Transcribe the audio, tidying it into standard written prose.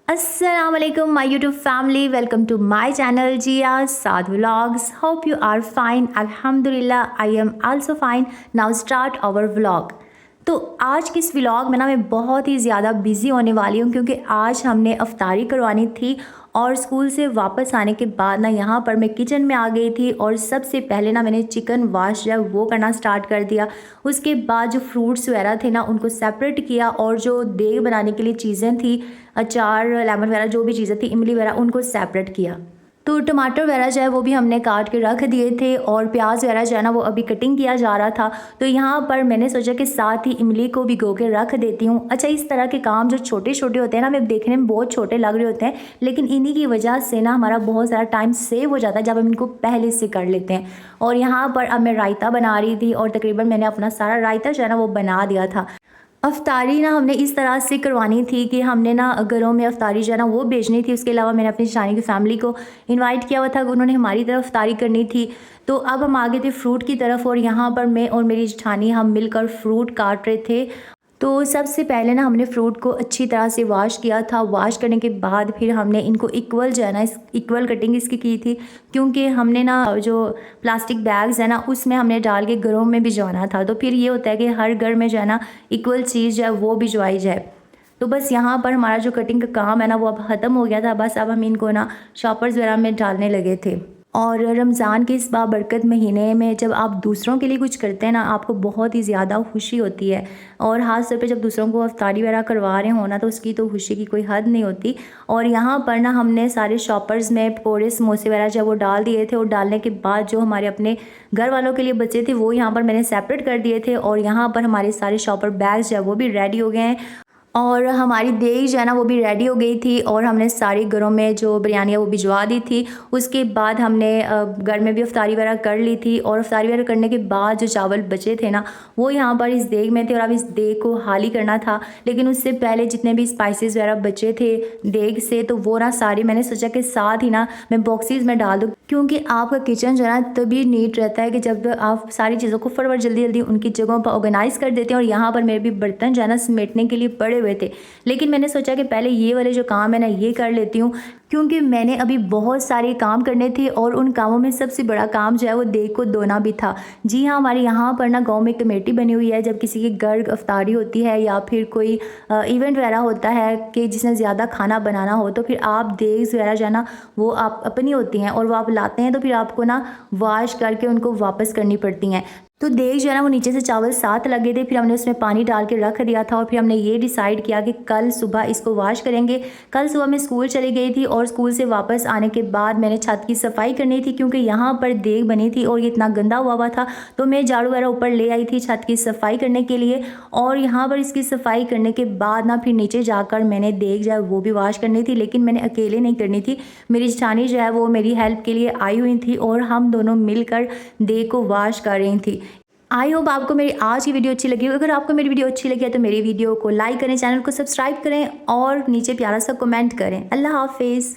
Assalamu alaikum my YouTube family, welcome to my channel Jia Saad Vlogs. Hope you are fine. Alhamdulillah I am also fine. Now start our vlog. तो आज की इस vlog में ना मैं बहुत ही ज़्यादा बिज़ी होने वाली हूँ क्योंकि आज हमने अफ्तारी करवानी थी और स्कूल से वापस आने के बाद ना यहाँ पर मैं किचन में आ गई थी और सबसे पहले ना मैंने चिकन वाश जो है वो करना स्टार्ट कर दिया। उसके बाद जो फ्रूट्स वगैरह थे ना उनको सेपरेट किया और जो देग बनाने के लिए चीज़ें थी, अचार, लेमन वगैरह जो भी चीज़ें थी, इमली वगैरह, उनको सेपरेट किया। तो टमाटर वगैरह जो है वो भी हमने काट के रख दिए थे और प्याज वगैरह जो है ना वो अभी कटिंग किया जा रहा था। तो यहाँ पर मैंने सोचा कि साथ ही इमली को भिगो के रख देती हूँ। अच्छा, इस तरह के काम जो छोटे छोटे होते हैं ना, हमें देखने में बहुत छोटे लग रहे होते हैं, लेकिन इन्हीं की वजह से ना हमारा बहुत सारा टाइम सेव हो जाता है जब हम इनको पहले से कर लेते हैं। और यहाँ पर अब मैं रायता बना रही थी और तकरीबन मैंने अपना सारा रायता जो है ना वो बना दिया था। अफ्तारी ना हमने इस तरह से करवानी थी कि हमने ना घरों में अफ्तारी जो है ना वो भेजनी थी। उसके अलावा मैंने अपनी शानी की फ़ैमिली को इनवाइट किया हुआ था, उन्होंने हमारी तरफ अफ्तारी करनी थी। तो अब हम आगे थे फ्रूट की तरफ और यहाँ पर मैं और मेरी जेठानी हम मिलकर फ्रूट काट रहे थे। तो सबसे पहले ना हमने फ़्रूट को अच्छी तरह से वॉश किया था। वॉश करने के बाद फिर हमने इनको इक्वल जो है ना इक्वल कटिंग इसकी की थी, क्योंकि हमने ना जो प्लास्टिक बैग्स है ना उसमें हमने डाल के घरों में भिजवाना था। तो फिर ये होता है कि हर घर में जो है ना इक्वल चीज़ जो है वो भिजवाई जाए। तो बस यहाँ पर हमारा जो कटिंग का काम है ना वो अब ख़त्म हो गया था। बस अब हम इनको ना शॉपर्स वगैरह में डालने लगे थे। और रमज़ान के इस बाबरकत महीने में जब आप दूसरों के लिए कुछ करते हैं ना, आपको बहुत ही ज़्यादा खुशी होती है। और ख़ास तौर पे जब दूसरों को अफ्तारी वगैरह करवा रहे हो ना, तो उसकी तो खुशी की कोई हद नहीं होती। और यहाँ पर ना हमने सारे शॉपर्स में पकौड़े, समोसे वगैरह जब वो डाल दिए थे और डालने के बाद जो हमारे अपने घर वालों के लिए बचे थे वो यहाँ पर मैंने सेपरेट कर दिए थे। और यहाँ पर हमारे सारे शॉपर बैग्स जो है वो भी रेडी हो गए हैं और हमारी देग जो है ना वो भी रेडी हो गई थी। और हमने सारे घरों में जो बिरयानी है वो भिजवा दी थी। उसके बाद हमने घर में भी अफ्तारी वगैरह कर ली थी। और अफ्तारी वगैरह करने के बाद जो चावल बचे थे ना वो यहाँ पर इस देग में थे और अब इस देग को खाली करना था। लेकिन उससे पहले जितने भी स्पाइसेस वगैरह बचे थे देग से, तो वो ना सारे मैंने सोचा कि साथ ही ना मैं बॉक्सेस में डाल दूँ, क्योंकि आपका किचन जो है ना तभी नीट रहता है कि जब आप सारी चीज़ों को फटाफट जल्दी जल्दी उनकी जगहों पर ऑर्गेनाइज़ कर देते हैं। और यहाँ पर मेरे भी बर्तन जो है ना समेटने के लिए पड़े हुए थे, लेकिन मैंने सोचा कि पहले ये वाले जो काम है ना ये कर लेती हूँ, क्योंकि मैंने अभी बहुत सारे काम करने थे। और उन कामों में सबसे बड़ा काम जो है वो देग को धोना भी था। जी हाँ, हमारे यहाँ पर ना गांव में कमेटी बनी हुई है। जब किसी के घर अफ्तारी होती है या फिर कोई इवेंट वगैरह होता है कि जिसने ज़्यादा खाना बनाना हो, तो फिर आप देग वगैरह जो है ना वो आप अपनी होती हैं और वो आप लाते हैं, तो फिर आपको ना वॉश करके उनको वापस करनी पड़ती हैं। तो देग जो है ना वो नीचे से चावल साथ लगे थे, फिर हमने उसमें पानी डाल के रख दिया था। और फिर हमने ये डिसाइड किया कि कल सुबह इसको वॉश करेंगे। कल सुबह मैं स्कूल चली गई थी और स्कूल से वापस आने के बाद मैंने छत की सफाई करनी थी, क्योंकि यहाँ पर देग बनी थी और ये इतना गंदा हुआ था। तो मैं झाड़ू वगैरह ऊपर ले आई थी छत की सफाई करने के लिए। और यहाँ पर इसकी सफाई करने के बाद ना फिर नीचे जाकर मैंने देग जो है वो भी वॉश करनी थी, लेकिन मैंने अकेले नहीं करनी थी। मेरी जेठानी जो है वो मेरी हेल्प के लिए आई हुई थी और हम दोनों मिलकर देग को वॉश कर रही थी। आई होप आपको मेरी आज की वीडियो अच्छी लगी। अगर आपको मेरी वीडियो अच्छी लगी है तो मेरी वीडियो को लाइक करें, चैनल को सब्सक्राइब करें और नीचे प्यारा सा कमेंट करें। अल्लाह हाफिज़।